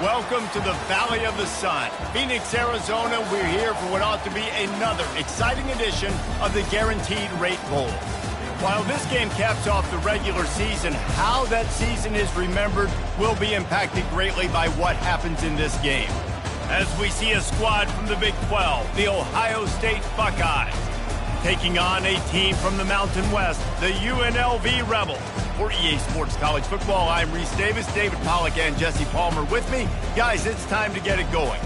Welcome to the Valley of the Sun. Phoenix, Arizona, we're here for what ought to be another exciting edition of the Guaranteed Rate Bowl. While this game caps off the regular season, how that season is remembered will be impacted greatly by what happens in this game. As we see a squad from the Big 12, the Ohio State Buckeyes, taking on a team from the Mountain West, the UNLV Rebels. For EA Sports College Football, I'm Reese Davis, David Pollack, and Jesse Palmer with me. Guys, it's time to get it going.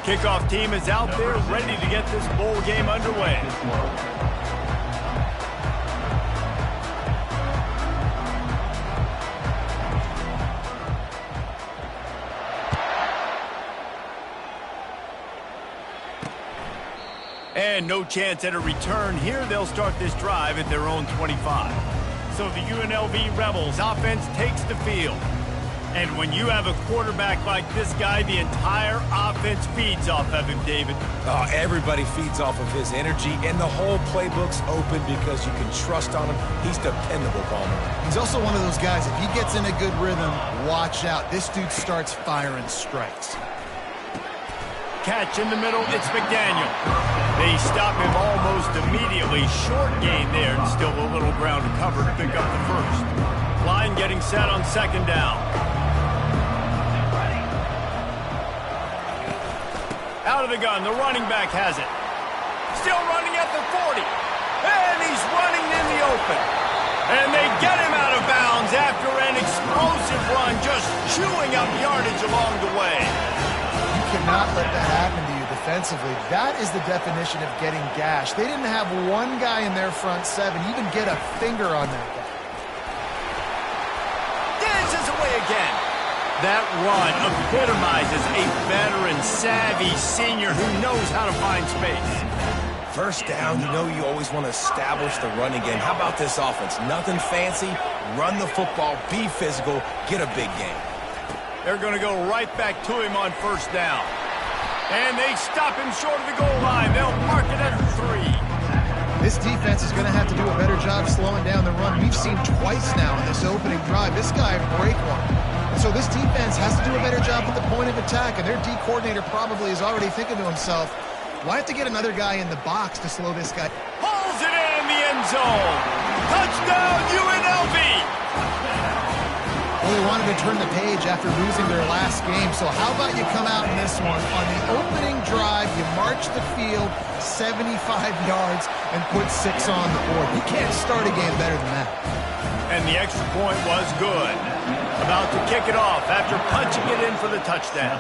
Kickoff team is out there ready to get this bowl game underway. And no chance at a return here. They'll start this drive at their own 25. So the UNLV Rebels offense takes the field. And when you have a quarterback like this guy, the entire offense feeds off of him, David. Oh, everybody feeds off of his energy, and the whole playbook's open because you can trust on him. He's dependable, Palmer. He's also one of those guys, if he gets in a good rhythm, watch out. This dude starts firing strikes. Catch in the middle, it's McDaniel. They stop him almost immediately. Short gain there, and still a little ground to cover to pick up the first. Line getting set on second down. Out of the gun, the running back has it. Still running at the 40. And he's running in the open. And they get him out of bounds after an explosive run, just chewing up yardage along the way. You cannot let that happen to you defensively. That is the definition of getting gashed. They didn't have one guy in their front seven even get a finger on that guy. Dances away again. That run epitomizes a veteran, savvy senior who knows how to find space. First down, you know you always want to establish the running game. How about this offense? Nothing fancy. Run the football, be physical, get a big game. They're going to go right back to him on first down. And they stop him short of the goal line. They'll mark it at 3. This defense is going to have to do a better job slowing down the run. We've seen twice now in this opening drive. This guy break one. So this defense has to do a better job at the point of attack, and their D coordinator probably is already thinking to himself, why have to get another guy in the box to slow this guy? Pulls it in the end zone. Touchdown, UNLV. Well, they wanted to turn the page after losing their last game, so how about you come out in this one? On the opening drive, you march the field 75 yards and put 6 on the board. You can't start a game better than that. And the extra point was good. About to kick it off after punching it in for the touchdown.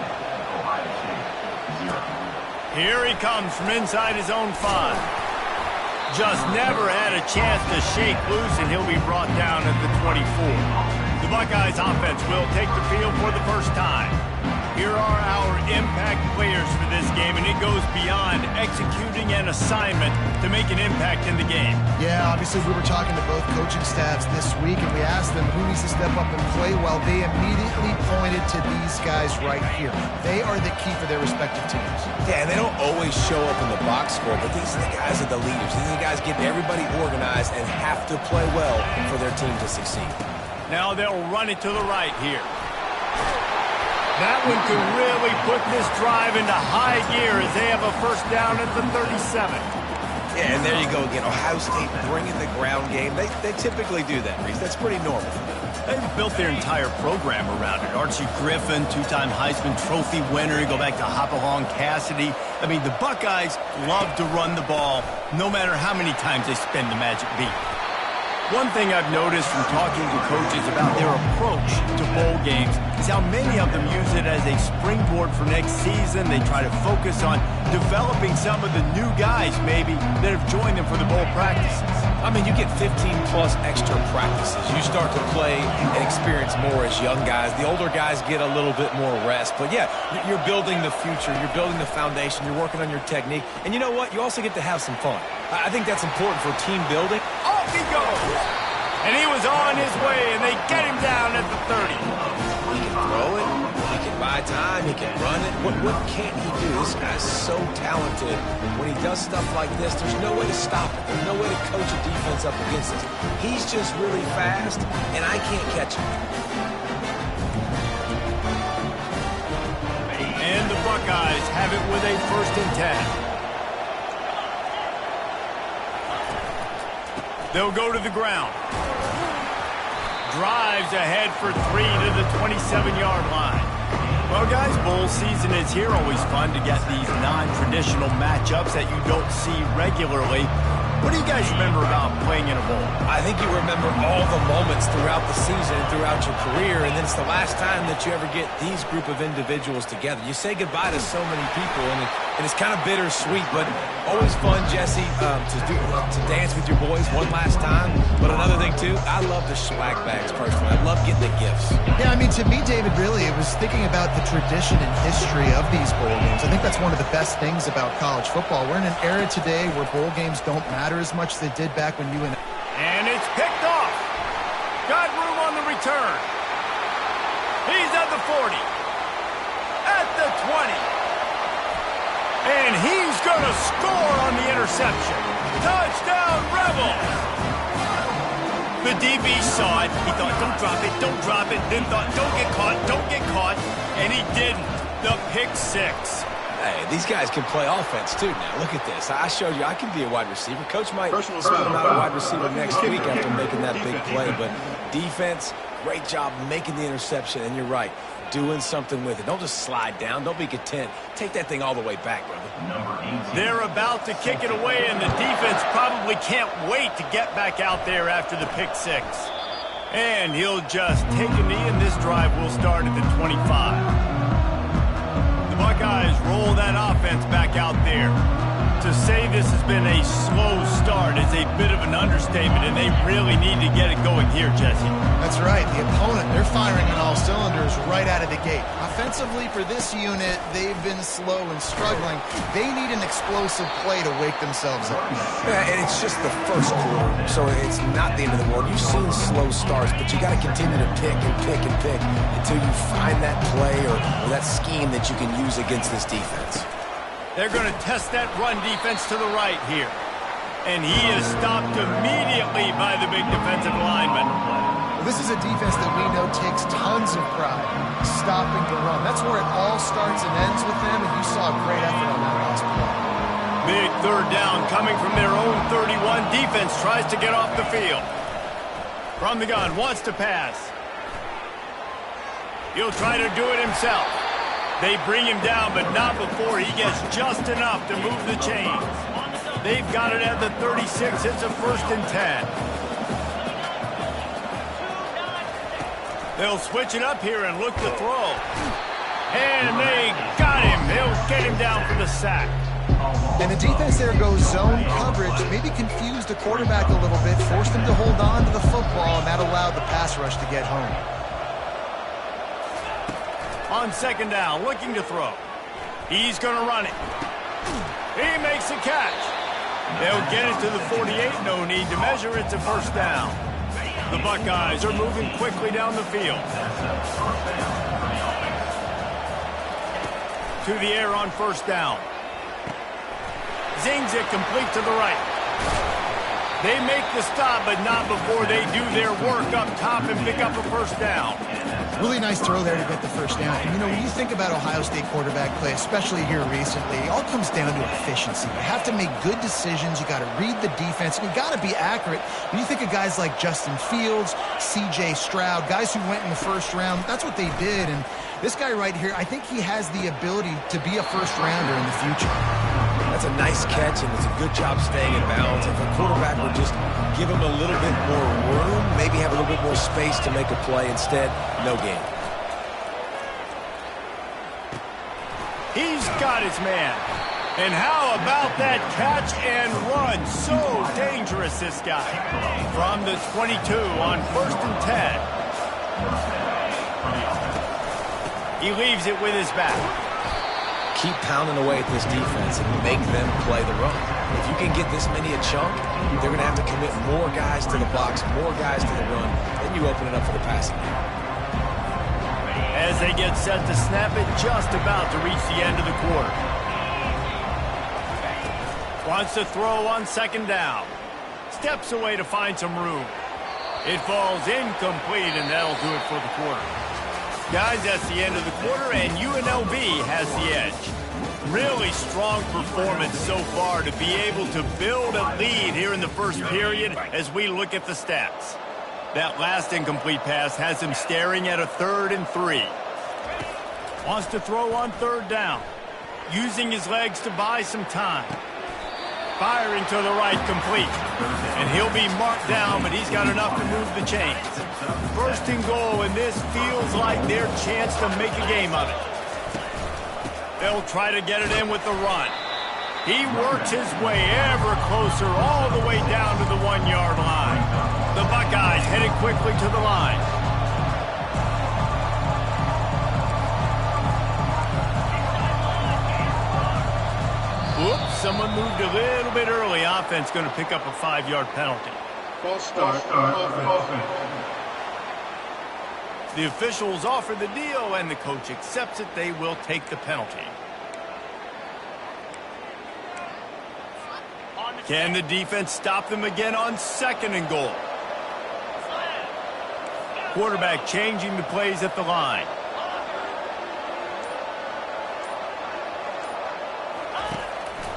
Here he comes from inside his own 5. Just never had a chance to shake loose, and he'll be brought down at the 24. The Buckeyes offense will take the field for the first time. Here are our impact players for this game, and it goes beyond executing an assignment to make an impact in the game. Yeah, obviously we were talking to both coaching staffs this week, and we asked them who needs to step up and play well. They immediately pointed to these guys right here. They are the key for their respective teams. Yeah, and they don't always show up in the box score, but these are the guys that are the leaders. These are the guys getting everybody organized and have to play well for their team to succeed. Now they'll run it to the right here. That one could really put this drive into high gear as they have a first down at the 37. Yeah, and there you go again. Ohio State bringing the ground game. They typically do that, Reese. That's pretty normal. They've built their entire program around it. Archie Griffin, 2-time Heisman Trophy winner. You go back to Hopalong Cassidy. I mean, the Buckeyes love to run the ball no matter how many times they spin the magic beat. One thing I've noticed from talking to coaches about their approach to bowl games is how many of them use it as a springboard for next season. They try to focus on developing some of the new guys, maybe, that have joined them for the bowl practices. I mean, you get 15-plus extra practices. You start to play and experience more as young guys. The older guys get a little bit more rest. But, yeah, you're building the future. You're building the foundation. You're working on your technique. And you know what? You also get to have some fun. I think that's important for team building. Off he goes! And he was on his way, and they get him down at the 30. He can throw it. He can buy time. He can run it. What can't he do? This guy's so talented. When he does stuff like this, there's no way to stop it. There's no way to coach a defense up against this. He's just really fast, and I can't catch him. And the Buckeyes have it with a 1st and 10. They'll go to the ground. Drives ahead for 3 to the 27-yard line. Well, guys, bowl season is here. Always fun to get these non-traditional matchups that you don't see regularly. What do you guys remember about playing in a bowl? I think you remember all the moments throughout the season and throughout your career, and then it's the last time that you ever get these group of individuals together. You say goodbye to so many people, and it's kind of bittersweet, but always fun, Jesse, to dance with your boys one last time. But another thing, too, I love the swag bags, personally. I love getting the gifts. Yeah, I mean, to me, David, really, it was thinking about the tradition and history of these bowl games. I think that's one of the best things about college football. We're in an era today where bowl games don't matter as much as they did back when you and... And it's picked off. Got room on the return. He's at the 40. At the 20. And he's going to score on the interception. Touchdown, Rebels! The DB saw it. He thought, don't drop it, don't drop it. Then thought, don't get caught. And he didn't. The pick 6. Hey, these guys can play offense, too, now. Look at this. I showed you I can be a wide receiver. Coach might put him out a wide receiver next week after making that big play. But defense, great job making the interception. And you're right, doing something with it. Don't just slide down. Don't be content. Take that thing all the way back, brother. They're about to kick it away, and the defense probably can't wait to get back out there after the pick 6. And he'll just take a knee, and this drive will start at the 25. Buckeyes roll that offense back out there. To say this has been a slow start is a bit of an understatement, and they really need to get it going here, Jesse. That's right. The opponent, they're firing on all cylinders right out of the gate. Offensively for this unit, they've been slow and struggling. They need an explosive play to wake themselves up. Yeah, and it's just the first quarter, so it's not the end of the world. You've seen slow starts, but you got to continue to pick until you find that play or that scheme that you can use against this defense. They're going to test that run defense to the right here. And he is stopped immediately by the big defensive lineman. Well, this is a defense that we know takes tons of pride stopping the run. That's where it all starts and ends with them, and you saw a great effort on that last play. Big 3rd down coming from their own 31. Defense tries to get off the field. From the gun, wants to pass. He'll try to do it himself. They bring him down, but not before he gets just enough to move the chains. They've got it at the 36. It's a 1st and 10. They'll switch it up here and look to throw. And they got him. They'll get him down for the sack. And the defense there goes zone coverage, maybe confused the quarterback a little bit, forced him to hold on to the football, and that allowed the pass rush to get home. On 2nd down, looking to throw. He's going to run it. He makes a catch. They'll get it to the 48. No need to measure. It's a 1st down. The Buckeyes are moving quickly down the field. To the air on 1st down. Zings it complete to the right. They make the stop, but not before they do their work up top and pick up a 1st down. Really nice throw there to get the 1st down. And, you know, when you think about Ohio State quarterback play, especially here recently, it all comes down to efficiency. You have to make good decisions. You got to read the defense. And you got to be accurate. When you think of guys like Justin Fields, C.J. Stroud, guys who went in the 1st round, that's what they did. And this guy right here, I think he has the ability to be a 1st rounder in the future. That's a nice catch, and it's a good job staying in balance. If a quarterback would just give him a little bit more room, maybe have a little bit more space to make a play. Instead, no gain. He's got his man. And how about that catch and run? So dangerous, this guy. From the 22 on 1st and 10. He leaves it with his back. Keep pounding away at this defense and make them play the run. If you can get this many a chunk, they're going to have to commit more guys to the box, more guys to the run. Then you open it up for the passing game. As they get set to snap it, just about to reach the end of the quarter. Wants to throw on 2nd down. Steps away to find some room. It falls incomplete, and that'll do it for the quarter. Guys, that's the end of the quarter, and UNLV has the edge. Really strong performance so far to be able to build a lead here in the first period as we look at the stats. That last incomplete pass has him staring at a 3rd and 3. Wants to throw on 3rd down. Using his legs to buy some time. Firing to the right, complete. And he'll be marked down, but he's got enough to move the chains. 1st and goal, and this feels like their chance to make a game of it. They'll try to get it in with the run. He works his way ever closer all the way down to the 1-yard line. The Buckeyes headed quickly to the line. Whoops, someone moved a little bit early. Offense going to pick up a 5-yard penalty. False start. Offense. The officials offer the deal, and the coach accepts it. They will take the penalty. Can the defense stop them again on 2nd and goal? Quarterback changing the plays at the line.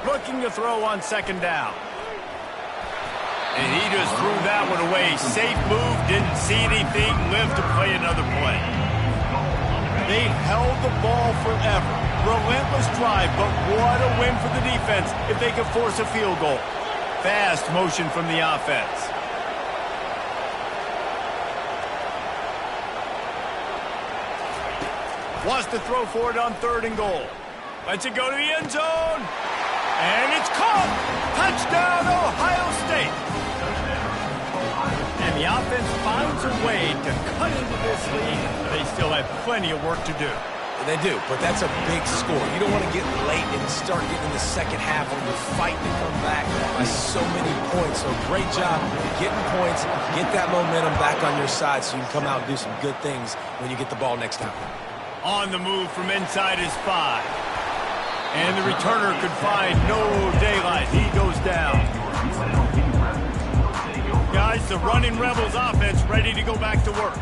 Looking to throw on 2nd down. And he just threw that one away. Safe move, didn't see anything, lived to play another play. They've held the ball forever. Relentless drive, but what a win for the defense if they could force a field goal. Fast motion from the offense. Wants to throw for it on 3rd and goal. Lets it go to the end zone. And it's caught. Touchdown, Ohio State. And the offense finds a way to cut into this lead. They still have plenty of work to do. They do, but that's a big score. You don't want to get late and start getting in the second half when you're fighting to come back by so many points. So great job getting points, get that momentum back on your side so you can come out and do some good things when you get the ball next time. On the move from inside his 5. And the returner could find no daylight. He goes down. Guys, the running Rebels offense ready to go back to work.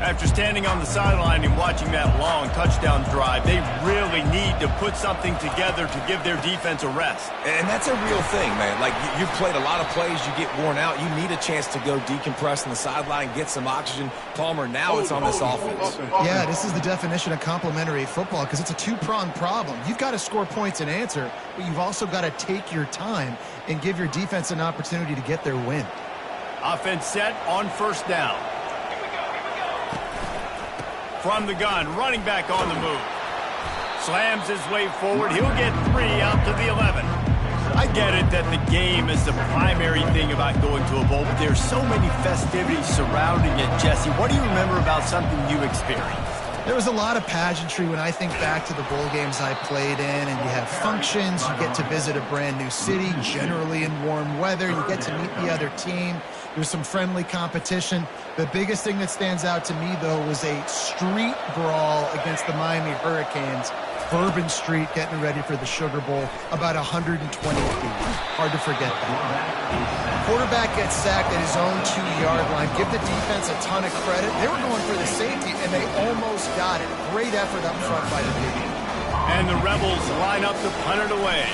After standing on the sideline and watching that long touchdown drive, they really need to put something together to give their defense a rest. And that's a real thing, man. Like, you've played a lot of plays, you get worn out. You need a chance to go decompress on the sideline, get some oxygen. Palmer, now it's on this offense. Yeah, this is the definition of complementary football because it's a two-pronged problem. You've got to score points and answer, but you've also got to take your time and give your defense an opportunity to get their win. Offense set on 1st down. From the gun, running back on the move. Slams his way forward. He'll get 3 out to the 11. I get it that the game is the primary thing about going to a bowl, but there's so many festivities surrounding it. Jesse, what do you remember about something you experienced? There was a lot of pageantry when I think back to the bowl games I played in, and you have functions, you get to visit a brand new city, generally in warm weather, you get to meet the other team. There's some friendly competition. The biggest thing that stands out to me, though, was a street brawl against the Miami Hurricanes. Bourbon Street getting ready for the Sugar Bowl, about 120 feet. Hard to forget that. Quarterback gets sacked at his own 2-yard line. Give the defense a ton of credit. They were going for the safety, and they almost got it. Great effort up front by the big. And the Rebels line up to punt it away.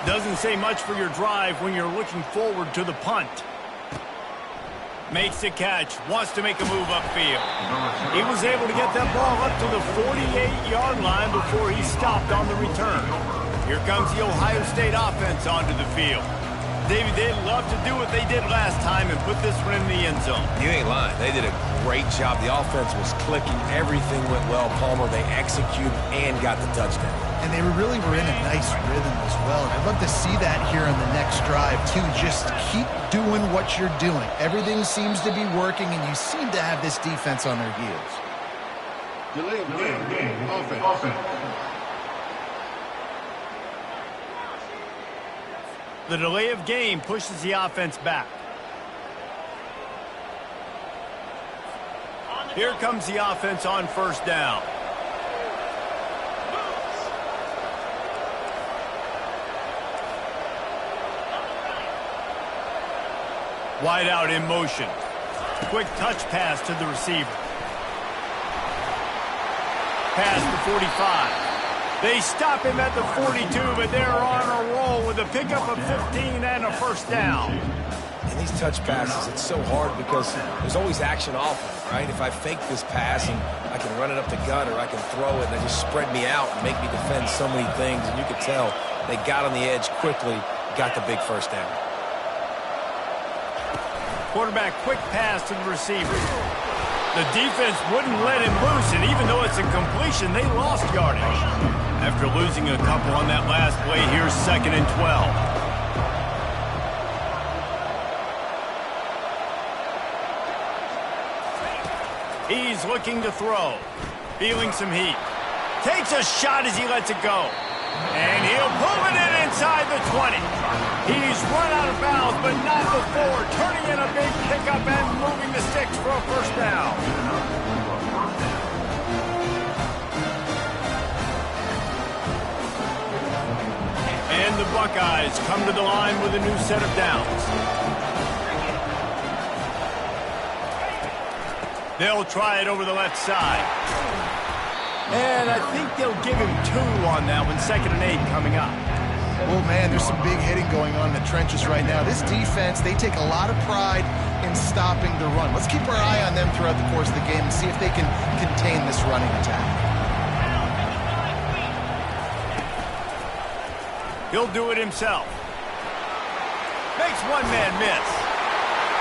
Doesn't say much for your drive when you're looking forward to the punt. Makes the catch, wants to make a move upfield. He was able to get that ball up to the 48-yard line before he stopped on the return. Here comes the Ohio State offense onto the field. David, they'd love to do what they did last time and put this one in the end zone. You ain't lying. They did a great job. The offense was clicking. Everything went well. Palmer, they executed and got the touchdown. And they really were in a nice rhythm as well. And I'd love to see that here on the next drive, too. Just keep doing what you're doing. Everything seems to be working, and you seem to have this defense on their heels. Delay game. Offense. The delay of game pushes the offense back. Here comes the offense on first down. Wide out in motion. Quick touch pass to the receiver. Past the 45. They stop him at the 42, but they're on a roll with a pickup of 15 and a first down. And these touch passes, it's so hard because there's always action off of it, right? If I fake this pass and I can run it up the gut or I can throw it and they just spread me out and make me defend so many things, and you could tell they got on the edge quickly, got the big first down. Quarterback quick pass to the receiver. The defense wouldn't let him loose, and even though it's a completion, they lost yardage. After losing a couple on that last play, here's 2nd and 12. He's looking to throw. Feeling some heat. Takes a shot as he lets it go. And he'll pull it in inside the 20. He's run out of bounds, but not before turning in a big pickup and moving the sticks for a first down. And the Buckeyes come to the line with a new set of downs. They'll try it over the left side. And I think they'll give him 2 on that one. 2nd and 8 coming up. Oh, man, there's some big hitting going on in the trenches right now. This defense, they take a lot of pride in stopping the run. Let's keep our eye on them throughout the course of the game and see if they can contain this running attack. He'll do it himself. Makes one man miss.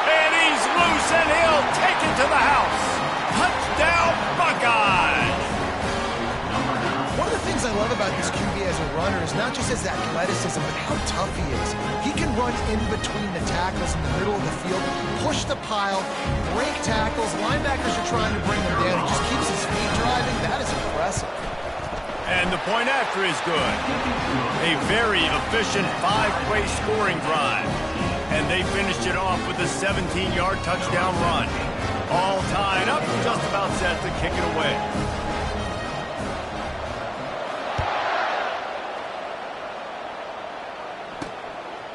And he's loose, and he'll take it to the house. Touchdown, Buckeyes! One of the things I love about this QB as a runner is not just his athleticism, but how tough he is. He can run in between the tackles in the middle of the field, push the pile, break tackles. Linebackers are trying to bring him down. He just keeps his feet driving. That is impressive. And the point after is good. A very efficient 5-play scoring drive. And they finished it off with a 17-yard touchdown run. All tied up, just about set to kick it away.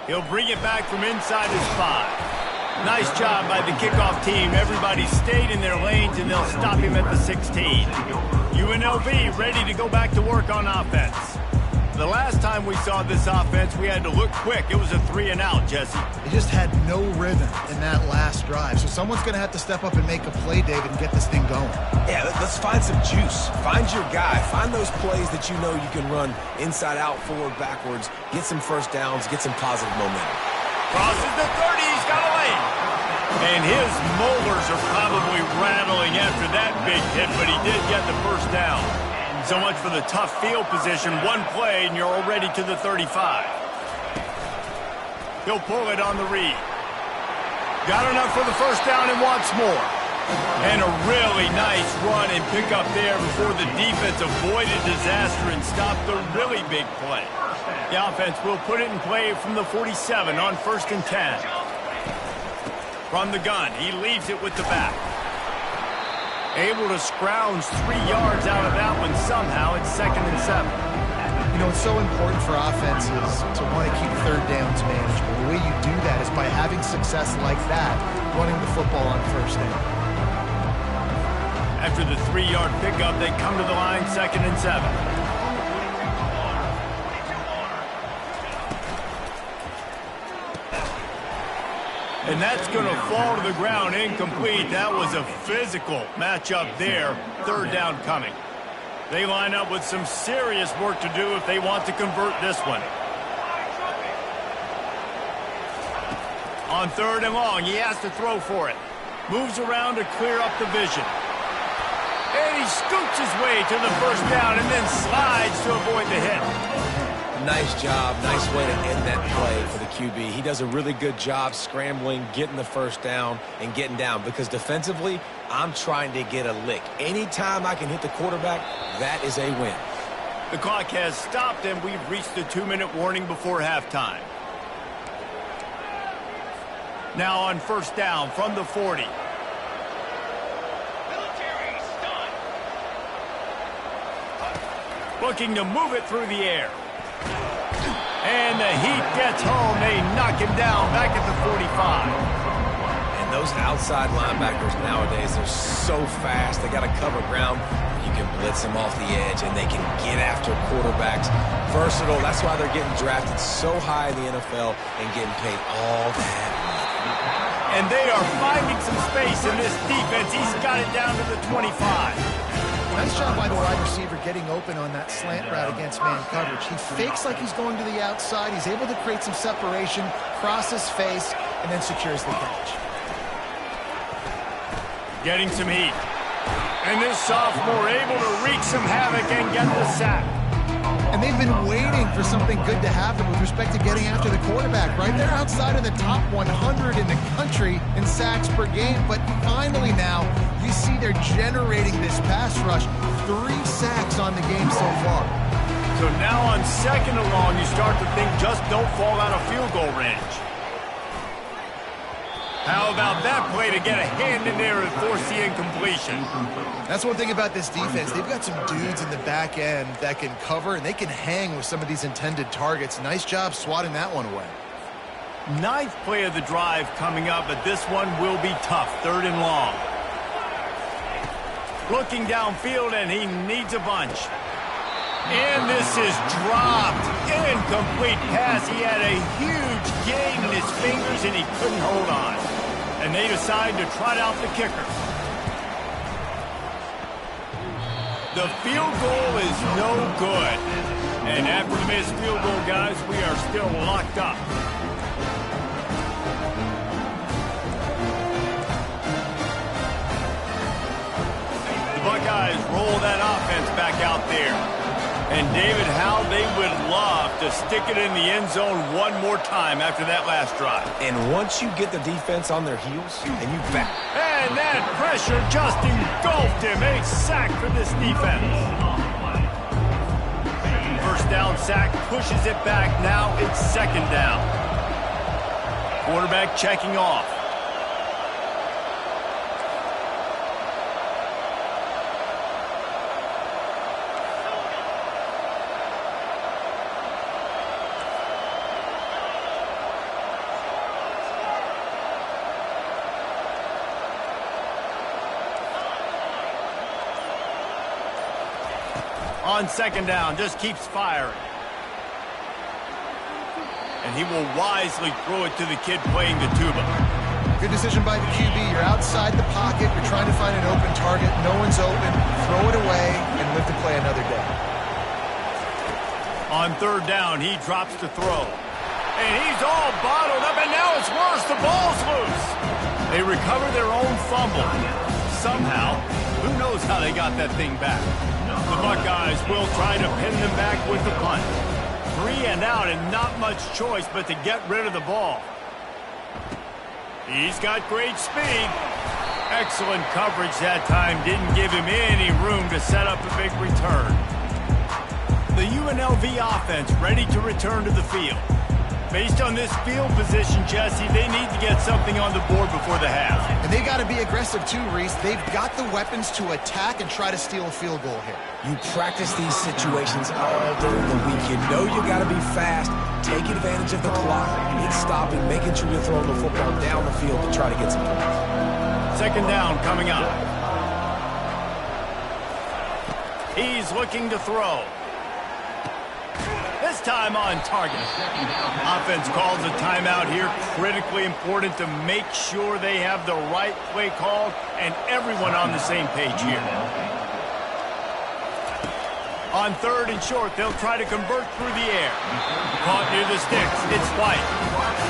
He'll bring it back from inside his 5. Nice job by the kickoff team. Everybody stayed in their lanes, and they'll stop him at the 16. UNLV ready to go back to work on offense. The last time we saw this offense, we had to look quick. It was a 3-and-out, Jesse. They just had no rhythm in that last drive. So someone's going to have to step up and make a play, David, and get this thing going. Yeah, let's find some juice. Find your guy. Find those plays that you know you can run inside out, forward, backwards. Get some first downs. Get some positive momentum. Crosses the 30. He's got a lane. And his molars are probably rattling after that big hit, but he did get the first down. So much for the tough field position. One play, and you're already to the 35. He'll pull it on the read. Got enough for the first down and wants more. And a really nice run and pick up there before the defense avoided disaster and stopped the really big play. The offense will put it in play from the 47 on 1st and 10. From the gun, he leaves it with the back. Able to scrounge 3 yards out of that one somehow. It's 2nd and 7. You know, it's so important for offenses to want to keep third downs manageable. The way you do that is by having success like that, running the football on first down. After the 3-yard pickup, they come to the line, 2nd and 7. And that's going to fall to the ground incomplete. That was a physical matchup there. 3rd down coming. They line up with some serious work to do if they want to convert this one. On 3rd and long, he has to throw for it. Moves around to clear up the vision. And he scoots his way to the first down and then slides to avoid the hit. Nice job. Nice way to end that play for the QB. He does a really good job scrambling, getting the first down, and getting down. Because defensively, I'm trying to get a lick. Anytime I can hit the quarterback, that is a win. The clock has stopped, and we've reached the 2-minute warning before halftime. Now on 1st down from the 40. Looking to move it through the air. And the heat gets home. They knock him down back at the 45. And those outside linebackers nowadays, they're so fast. They got to cover ground. You can blitz them off the edge, and they can get after quarterbacks. Versatile. That's why they're getting drafted so high in the NFL and getting paid all that money. And they are finding some space in this defense. He's got it down to the 25. Nice job by the wide receiver getting open on that slant route against man coverage. He fakes like he's going to the outside. He's able to create some separation, cross his face, and then secures the catch. Getting some heat. And this sophomore able to wreak some havoc and get the sack. And they've been waiting for something good to happen with respect to getting after the quarterback, right? They're outside of the top 100 in the country in sacks per game, but finally now you see they're generating this pass rush. 3 sacks on the game so far. So now on 2nd and long, you start to think just don't fall out of field goal range. How about that play to get a hand in there and force the incompletion? That's one thing about this defense. They've got some dudes in the back end that can cover, and they can hang with some of these intended targets. Nice job swatting that one away. 9th play of the drive coming up, but this one will be tough. 3rd and long. Looking downfield, and he needs a bunch. And this is dropped. Incomplete pass. He had a huge gain in his fingers, and he couldn't hold on. And they decide to trot out the kicker. The field goal is no good. And after the missed field goal, guys, we are still locked up. The Buckeyes roll that offense back out there. And David, how they would love to stick it in the end zone one more time after that last drive. And once you get the defense on their heels and you back. And that pressure just engulfed him. A sack for this defense. 1st down sack pushes it back. Now it's 2nd down. Quarterback checking off. On 2nd down, just keeps firing. And he will wisely throw it to the kid playing the tuba. Good decision by the QB. You're outside the pocket. You're trying to find an open target. No one's open. Throw it away and live to play another day. On 3rd down, he drops to throw. And he's all bottled up, and now it's worse. The ball's loose. They recover their own fumble. Somehow, who knows how they got that thing back. The Buckeyes will try to pin them back with the punt. 3 and out and not much choice but to get rid of the ball. He's got great speed. Excellent coverage that time. Didn't give him any room to set up a big return. The UNLV offense ready to return to the field. Based on this field position, Jesse, they need to get something on the board before the half. And they got to be aggressive too, Reese. They've got the weapons to attack and try to steal a field goal here. You practice these situations all during the week. You know you got to be fast, take advantage of the clock, and stopping, making sure you're throwing the football down the field to try to get some points. 2nd down coming up. He's looking to throw. This time on target. Offense calls a timeout here. Critically important to make sure they have the right play called and everyone on the same page here. On 3rd and short, they'll try to convert through the air. Caught near the sticks. It's White.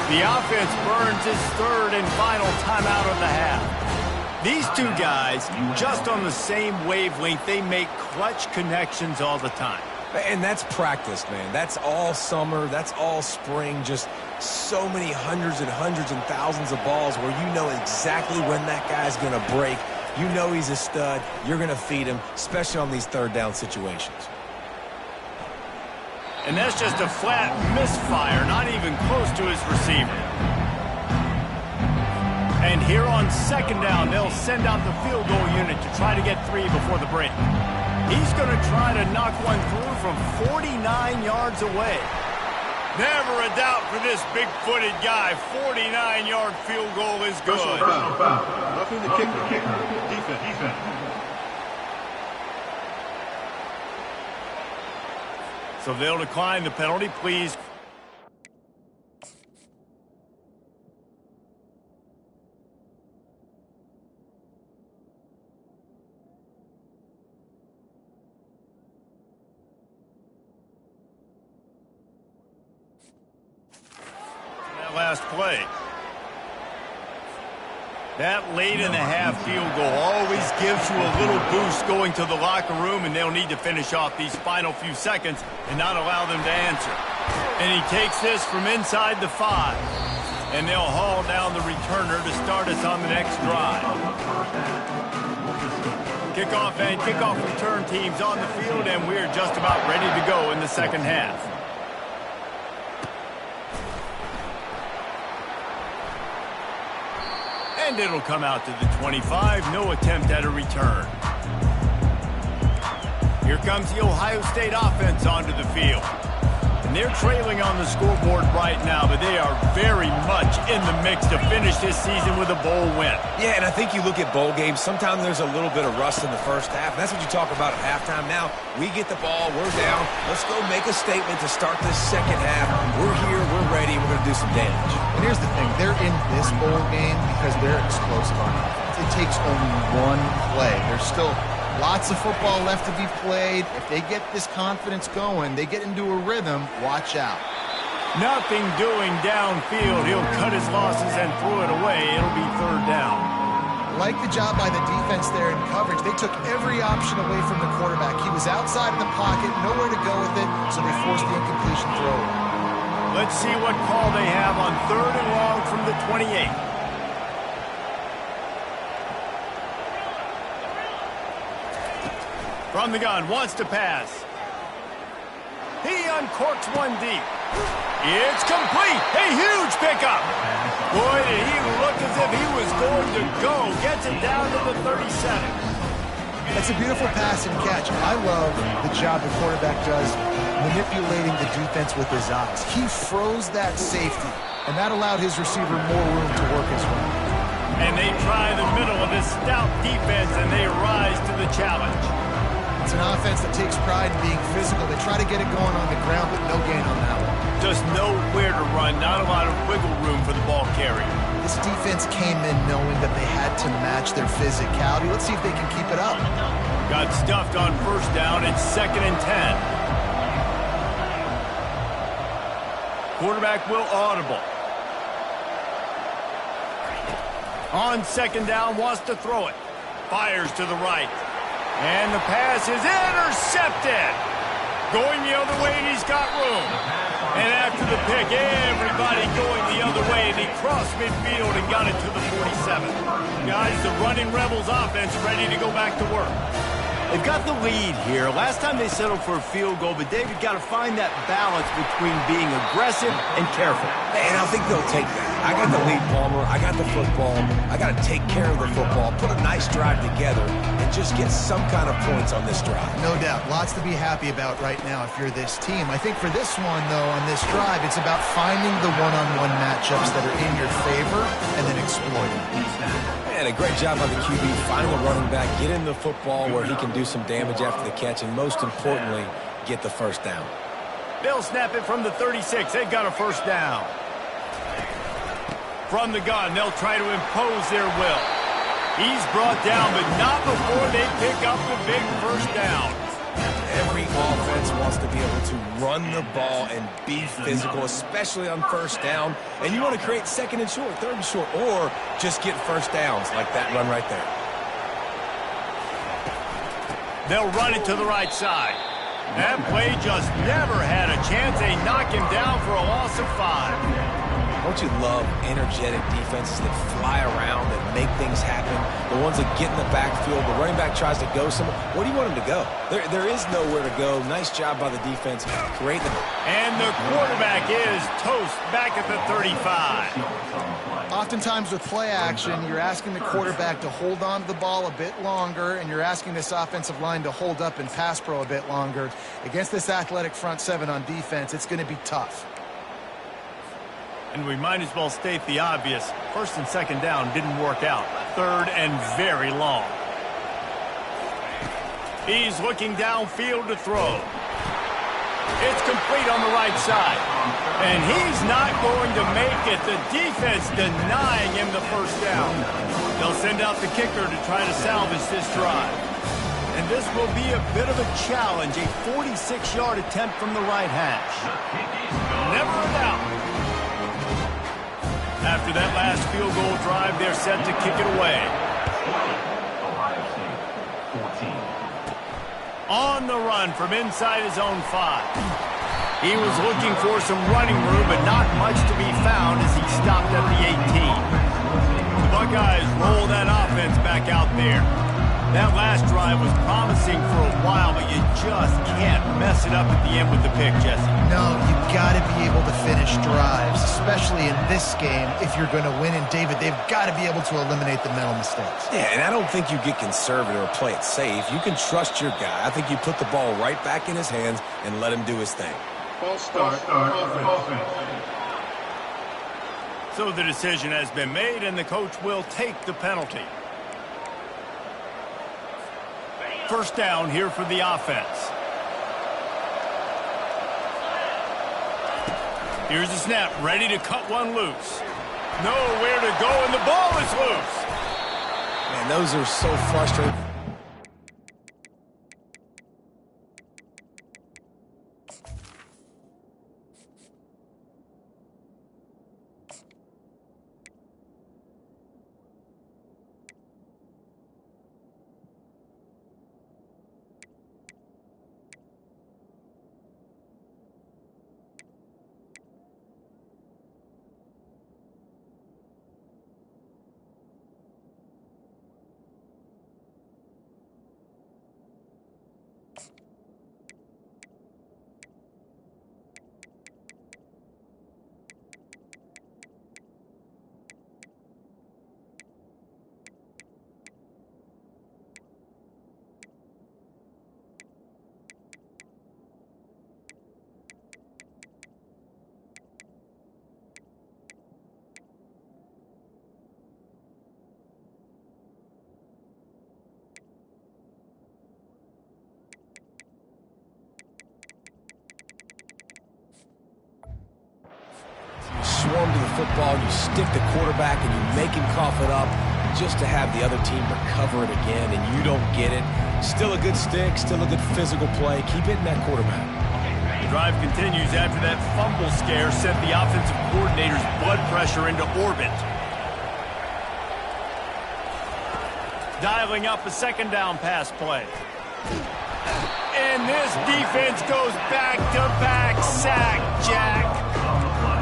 The offense burns its 3rd and final timeout of the half. These two guys, just on the same wavelength, they make clutch connections all the time. And that's practice, man. That's all summer. That's all spring. Just so many hundreds and thousands of balls where you know exactly when that guy's going to break. You know he's a stud. You're going to feed him, especially on these 3rd down situations. And that's just a flat misfire, not even close to his receiver. And here on 2nd down, they'll send out the field goal unit to try to get 3 before the break. He's going to try to knock one through from 49 yards away. Never a doubt for this big-footed guy. 49-yard field goal is good. Roughing the kicker. Defense. So they'll decline the penalty, please. Last play. That late in the half field goal always gives you a little boost going to the locker room, and they'll need to finish off these final few seconds and not allow them to answer. And he takes this from inside the 5. And they'll haul down the returner to start us on the next drive. Kickoff and kickoff return teams on the field, and we're just about ready to go in the 2nd half. And it'll come out to the 25. No attempt at a return. Here comes the Ohio State offense onto the field. And they're trailing on the scoreboard right now, but they are very much in the mix to finish this season with a bowl win. Yeah, and I think you look at bowl games, sometimes there's a little bit of rust in the 1st half. That's what you talk about at halftime. Now, we get the ball, we're down. Let's go make a statement to start this 2nd half. We're here, we're ready, we're going to do some damage. And here's the thing. They're in this bowl game because they're explosive on offense. It takes only one play. There's still lots of football left to be played. If they get this confidence going, they get into a rhythm, watch out. Nothing doing downfield. He'll cut his losses and throw it away. It'll be 3rd down. Like the job by the defense there in coverage. They took every option away from the quarterback. He was outside of the pocket, nowhere to go with it, so they forced the incompletion throw. Let's see what call they have on 3rd and long from the 28. From the gun, wants to pass. He uncorks one deep. It's complete. A huge pickup. Boy, did he look as if he was going to go. Gets it down to the 37. That's a beautiful pass and catch. I love the job the quarterback does manipulating the defense with his eyes. He froze that safety, and that allowed his receiver more room to work his way. And they try the middle of this stout defense, and they rise to the challenge. It's an offense that takes pride in being physical. They try to get it going on the ground, but no gain on that one. Just nowhere to run, not a lot of wiggle room for the ball carrier. This defense came in knowing that they had to match their physicality. Let's see if they can keep it up. Got stuffed on 1st down. It's 2nd and 10. Quarterback will audible. On 2nd down, wants to throw it. Fires to the right. And the pass is intercepted. Going the other way, and he's got room. And after the pick, everybody going the other way, and he crossed midfield and got it to the 47. Guys, the running Rebels offense ready to go back to work. They've got the lead here. Last time they settled for a field goal, but David got to find that balance between being aggressive and careful. And I think they'll take that. I got the lead, Palmer. I got the football. I got to take care of the football, put a nice drive together, and just get some kind of points on this drive. No doubt. Lots to be happy about right now if you're this team. I think for this one, though, on this drive, it's about finding the one-on-one matchups that are in your favor and then exploiting. And a great job by the QB, finding the running back, get in the football where he can do some damage after the catch, and most importantly, get the 1st down. They'll snap it from the 36. They've got a 1st down. From the gun, they'll try to impose their will. He's brought down, but not before they pick up the big 1st down. Every offense wants to be able to run the ball and be physical, especially on first down. And you want to create second and short, third and short, or just get first downs like that run right there. They'll run it to the right side. That play just never had a chance. They knock him down for a loss of 5. Don't you love energetic defenses that fly around and make things happen? The ones that get in the backfield, the running back tries to go somewhere. Where do you want him to go? There is nowhere to go. Nice job by the defense. Create them. And the quarterback is toast back at the 35. Oftentimes with play action, you're asking the quarterback to hold on to the ball a bit longer, and you're asking this offensive line to hold up and pass pro a bit longer. Against this athletic front seven on defense, it's going to be tough. And we might as well state the obvious. First and second down didn't work out. Third and very long. He's looking downfield to throw. It's complete on the right side. And he's not going to make it. The defense denying him the first down. They'll send out the kicker to try to salvage this drive. And this will be a bit of a challenge. A 46-yard attempt from the right hash. Never a doubt. After that last field goal drive, they're set to kick it away. On the run from inside his own 5. He was looking for some running room, but not much to be found as he stopped at the 18. The Buckeyes roll that offense back out there. That last drive was promising for a while, but you just can't mess it up at the end with the pick, Jesse. No, you've got to be able to finish drives, especially in this game if you're going to win. And, David, they've got to be able to eliminate the mental mistakes. Yeah, and I don't think you get conservative or play it safe. You can trust your guy. I think you put the ball right back in his hands and let him do his thing. False start, offense. So the decision has been made, and the coach will take the penalty. First down here for the offense. Here's the snap, ready to cut one loose. Nowhere to go, and the ball is loose. Man, those are so frustrating. Swarm to the football, you stick the quarterback, and you make him cough it up just to have the other team recover it again, and you don't get it. Still a good stick, still a good physical play. Keep hitting that quarterback. The drive continues after that fumble scare sent the offensive coordinator's blood pressure into orbit. Dialing up a second down pass play. And this defense goes back-to-back sack, Jack.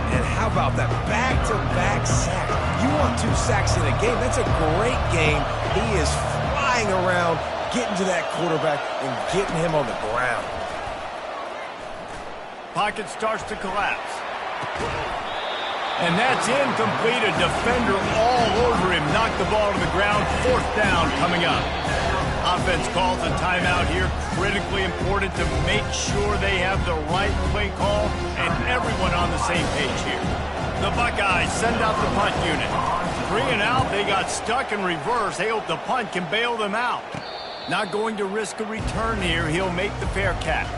And how about that back-to-back sack? You want 2 sacks in a game. That's a great game. He is flying around, getting to that quarterback and getting him on the ground. Pocket starts to collapse. And that's incomplete. A defender all over him. Knocked the ball to the ground. 4th down coming up. Offense calls a timeout here. Critically important to make sure they have the right play call and everyone on the same page here. The Buckeyes send out the punt unit. 3 and out. They got stuck in reverse. They hope the punt can bail them out. Not going to risk a return here. He'll make the fair catch.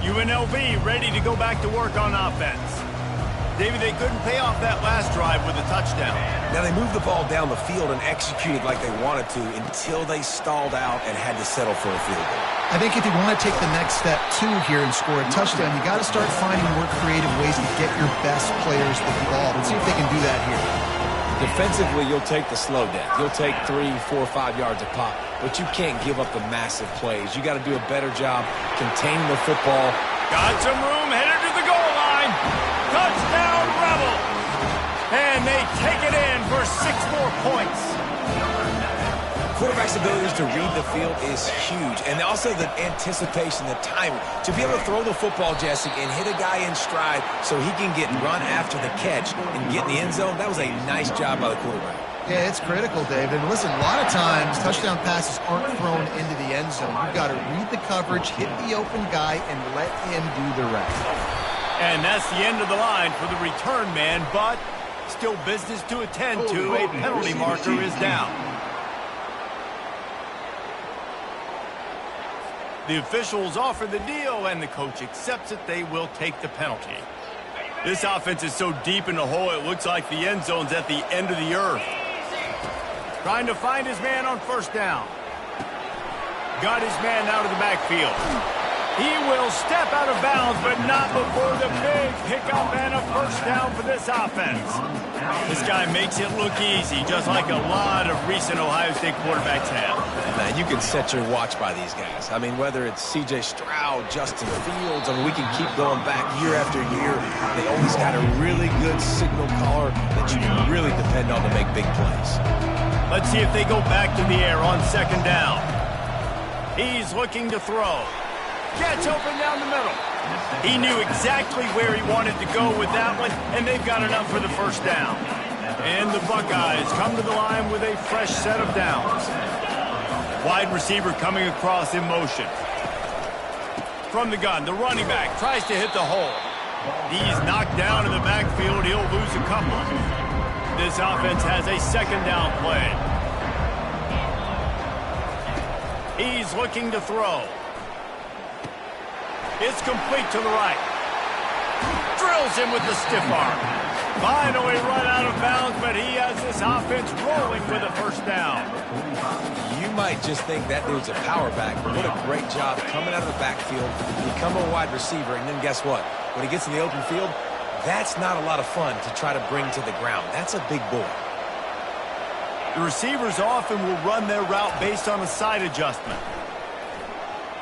UNLV ready to go back to work on offense. David, they couldn't pay off that last drive with a touchdown. Now, they moved the ball down the field and executed like they wanted to until they stalled out and had to settle for a field goal. I think if you want to take the next step, too, here and score a touchdown, you got to start finding more creative ways to get your best players the ball. Let's see if they can do that here. Defensively, you'll take the slow down. You'll take 3, 4, 5 yards a pop, but you can't give up the massive plays. You got to do a better job containing the football. Got some room, headed to the goal line. Touchdown, Rebel. And they take it in for 6 more points. Quarterback's abilities to read the field is huge, and also the anticipation, the timing. To be able to throw the football, Jesse, and hit a guy in stride so he can get run after the catch and get in the end zone, that was a nice job by the quarterback. Yeah, it's critical, David. And listen, a lot of times touchdown passes aren't thrown into the end zone. You've got to read the coverage, hit the open guy, and let him do the rest. And that's the end of the line for the return man, but still business to attend to. A penalty marker is down. The officials offer the deal, and the coach accepts it. They will take the penalty. This offense is so deep in the hole, it looks like the end zone's at the end of the earth. Trying to find his man on first down. Got his man out of the backfield. He will step out of bounds, but not before the big pickup and a first down for this offense. This guy makes it look easy, just like a lot of recent Ohio State quarterbacks have. Man, you can set your watch by these guys. I mean, whether it's C.J. Stroud, Justin Fields, I mean, we can keep going back year after year. They always got a really good signal caller that you can really depend on to make big plays. Let's see if they go back to the air on second down. He's looking to throw. Gets open down the middle. He knew exactly where he wanted to go with that one, and they've got enough for the first down. And the Buckeyes come to the line with a fresh set of downs. Wide receiver coming across in motion. From the gun, the running back tries to hit the hole. He's knocked down in the backfield. He'll lose a couple. This offense has a second down play. He's looking to throw. It's complete to the right. Drills him with the stiff arm. Finally run out of bounds, but he has this offense rolling with a first down. You might just think that dude's a power back, but what a great job coming out of the backfield, become a wide receiver, and then guess what? When he gets in the open field, that's not a lot of fun to try to bring to the ground. That's a big boy. The receivers often will run their route based on a side adjustment.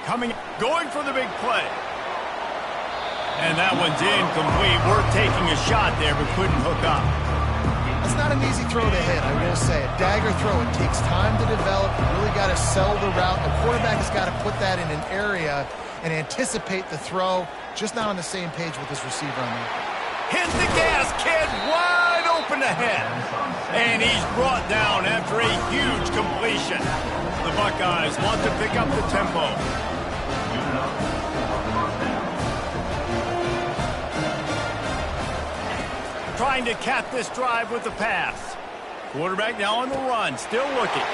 Going for the big play. And that one's incomplete. Worth taking a shot there, but couldn't hook up. It's not an easy throw to hit, I will say. A dagger throw, it takes time to develop. You really got to sell the route. The quarterback has got to put that in an area and anticipate the throw. Just not on the same page with his receiver on there. Hit the gas, kid. Wide open ahead. And he's brought down after a huge completion. The Buckeyes want to pick up the tempo. Trying to cap this drive with the pass. Quarterback now on the run, still looking.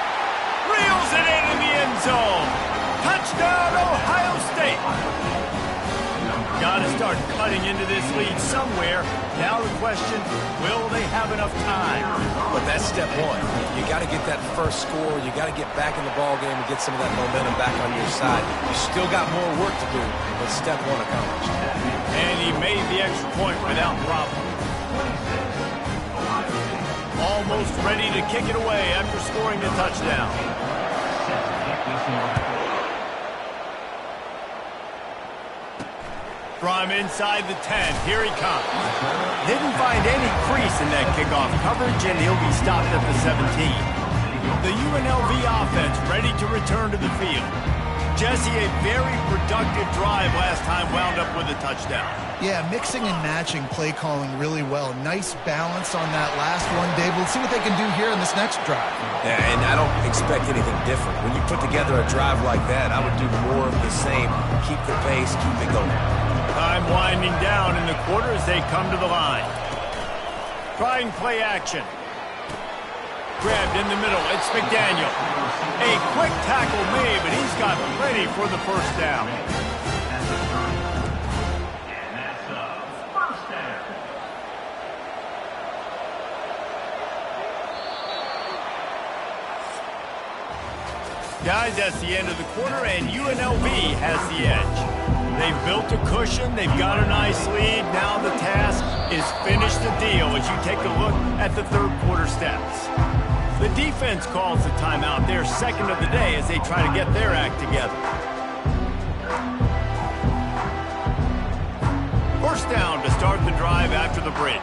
Reels it in the end zone. Touchdown, Ohio State. Got to start cutting into this lead somewhere. Now the question, will they have enough time? But that's step one. You got to get that first score. You got to get back in the ball game and get some of that momentum back on your side. You still got more work to do, but step one accomplished. And he made the extra point without problem. Almost ready to kick it away after scoring a touchdown. From inside the 10, here he comes. Didn't find any crease in that kickoff coverage, and he'll be stopped at the 17. The UNLV offense ready to return to the field. Jesse, a very productive drive last time, wound up with a touchdown. Yeah, mixing and matching play calling really well. Nice balance on that last one, Dave. Let's see what they can do here in this next drive. Yeah, and I don't expect anything different. When you put together a drive like that, I would do more of the same. Keep the pace, keep it going. Time winding down in the quarter as they come to the line. Trying play action. Grabbed in the middle. It's McDaniel. A quick tackle made, but he's got ready for the first down. Guys, that's the end of the quarter, and UNLV has the edge. They've built a cushion. They've got a nice lead. Now the task is finish the deal as you take a look at the third quarter stats. The defense calls the timeout. They're second of the day as they try to get their act together. First down to start the drive after the break.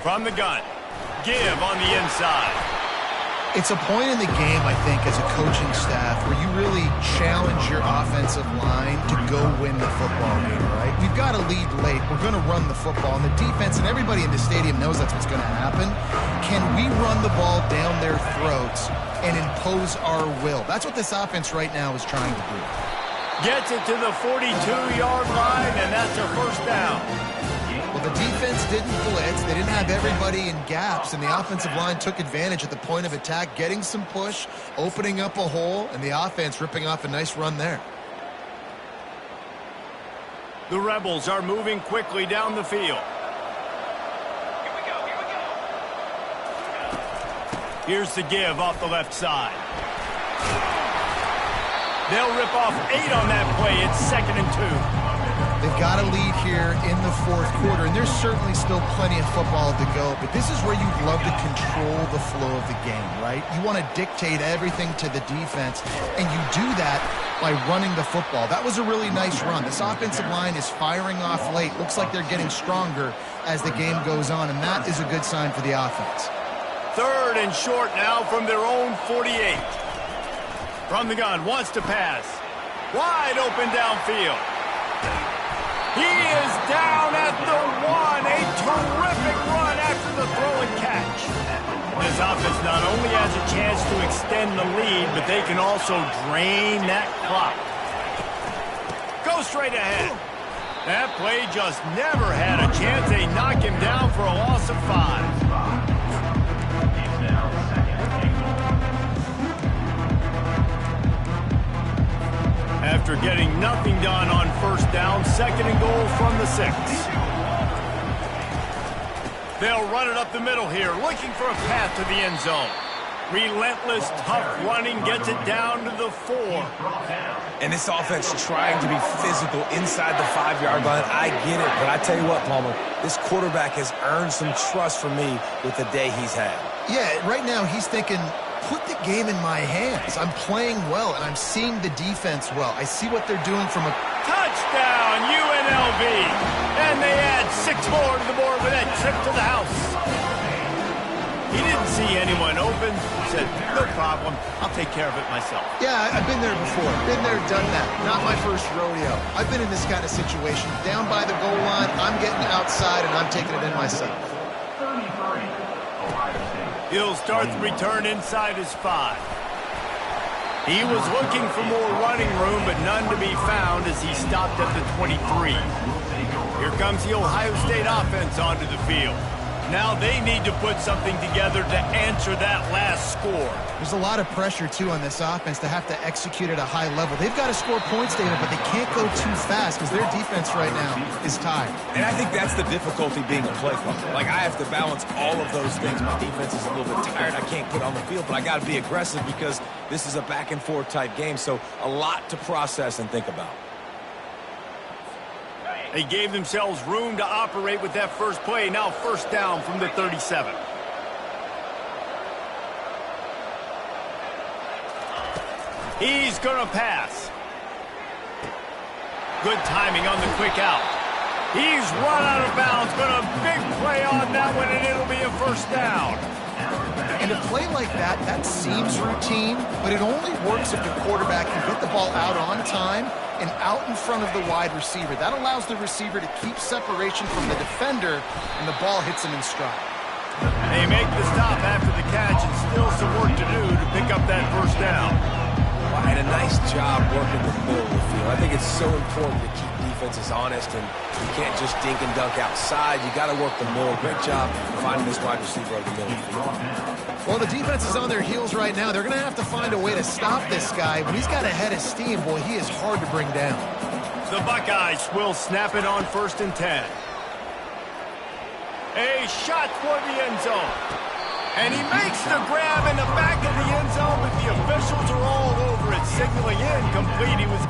From the gun. Give on the inside. It's a point in the game, I think, as a coaching staff where you really challenge your offensive line to go win the football game, right? We've got to lead late. We're going to run the football. And the defense and everybody in the stadium knows that's what's going to happen. Can we run the ball down their throats and impose our will? That's what this offense right now is trying to do. Gets it to the 42-yard line, and that's a first down. Well, the defense didn't blitz. They didn't have everybody in gaps, and the offensive line took advantage at the point of attack, getting some push, opening up a hole, and the offense ripping off a nice run there. The Rebels are moving quickly down the field. Here's the give off the left side. They'll rip off 8 on that play. It's 2nd and 2. They've got a lead here in the fourth quarter, and there's certainly still plenty of football to go, but this is where you'd love to control the flow of the game, right? You want to dictate everything to the defense, and you do that by running the football. That was a really nice run. This offensive line is firing off late. Looks like they're getting stronger as the game goes on, and that is a good sign for the offense. 3rd and short now from their own 48. From the gun, wants to pass. Wide open downfield. He is down at the 1. A terrific run after the throw and catch. This offense not only has a chance to extend the lead, but they can also drain that clock. Go straight ahead. That play just never had a chance. They knock him down for a loss of 5. After getting nothing done on first down, 2nd and goal from the 6. They'll run it up the middle here, looking for a path to the end zone. Relentless, tough running gets it down to the 4. And this offense trying to be physical inside the 5-yard line. I get it, but I tell you what, Palmer, this quarterback has earned some trust from me with the day he's had. Yeah, right now he's thinking, put the game in my hands. I'm playing well, and I'm seeing the defense well. I see what they're doing from a... Touchdown, UNLV! And they add 6 more to the board with that trip to the house. He didn't see anyone open. Said, no problem. I'll take care of it myself. Yeah, I've been there before. Been there, done that. Not my first rodeo. I've been in this kind of situation. Down by the goal line, I'm getting outside, and I'm taking it in myself. He'll start the return inside his 5. He was looking for more running room, but none to be found as he stopped at the 23. Here comes the Ohio State offense onto the field. Now they need to put something together to answer that last score. There's a lot of pressure, too, on this offense to have to execute at a high level. They've got to score points, David, but they can't go too fast because their defense right now is tired. And I think that's the difficulty being a play caller. Like, I have to balance all of those things. My defense is a little bit tired. I can't get on the field, but I got to be aggressive because this is a back-and-forth type game, so a lot to process and think about. They gave themselves room to operate with that first play. Now first down from the 37. He's going to pass. Good timing on the quick out. He's run out of bounds, but a big play on that one, and it'll be a first down. And a play like that, that seems routine, but it only works if the quarterback can get the ball out on time and out in front of the wide receiver. That allows the receiver to keep separation from the defender, and the ball hits him in stride. They make the stop after the catch, and still some work to do to pick up that first down. Well, and a nice job working the middle of the field. I think it's so important to keep defenses honest, and you can't just dink and dunk outside. You got to work the middle. Great job finding this wide receiver over the middle of the field. Well, the defense is on their heels right now. They're going to have to find a way to stop this guy. When he's got a head of steam, boy, he is hard to bring down. The Buckeyes will snap it on 1st and 10. A shot toward the end zone. And he makes the grab in the back of the end zone, but the officials are all over it, signaling incomplete. He was...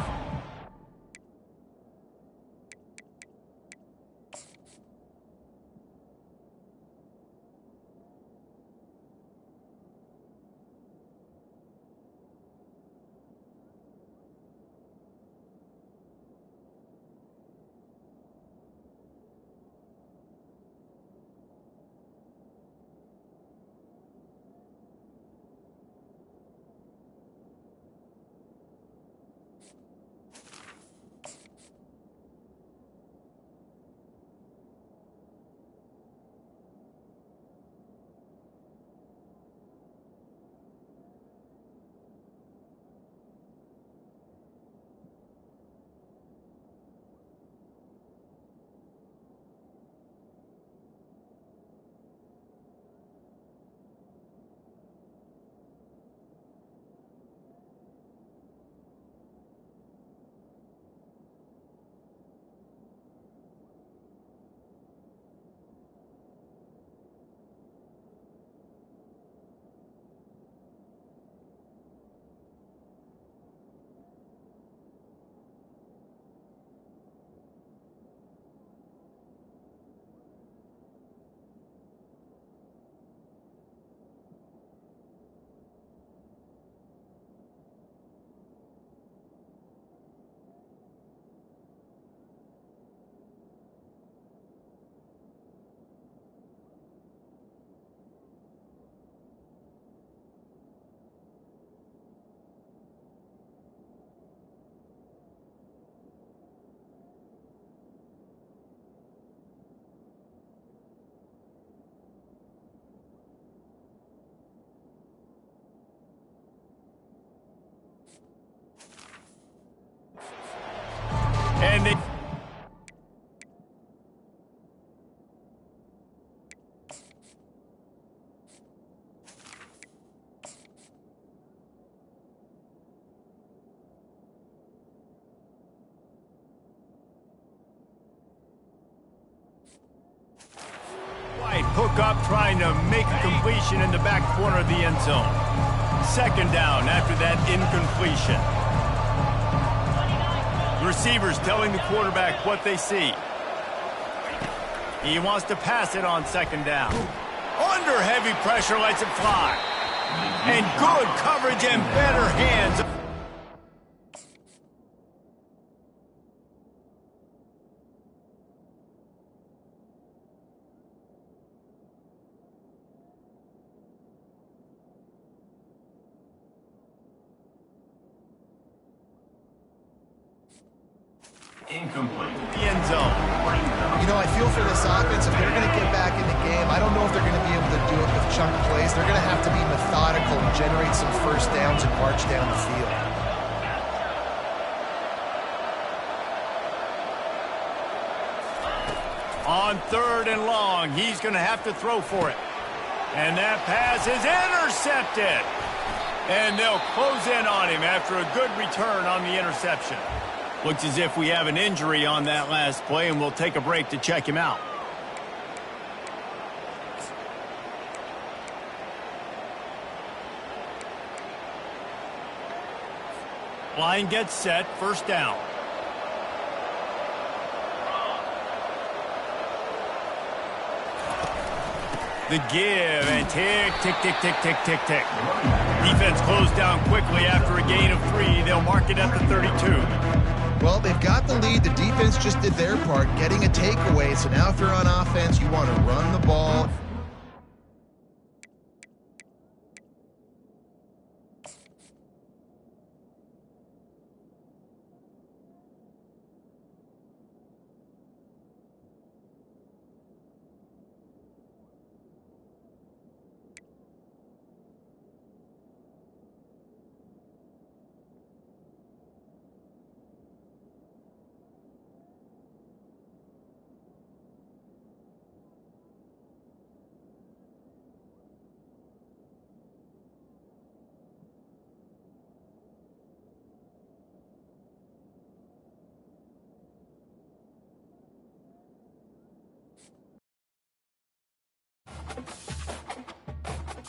And they... hook up trying to make a completion in the back corner of the end zone. Second down after that incompletion. The receivers telling the quarterback what they see. He wants to pass it on second down. Under heavy pressure, lets it fly. And good coverage and better hands. Incomplete. The end zone. You know, I feel for this offense. If they're going to get back in the game, I don't know if they're going to be able to do it with chunk plays. They're going to have to be methodical and generate some first downs and march down the field. On third and long, he's going to have to throw for it. And that pass is intercepted. And they'll close in on him after a good return on the interception. Looks as if we have an injury on that last play, and we'll take a break to check him out. Line gets set, first down. The give, and tick, tick, tick, tick, tick, tick, tick. Defense closed down quickly after a gain of 3. They'll mark it at the 32. Well, they've got the lead. The defense just did their part, getting a takeaway. So now if they're on offense, you want to run the ball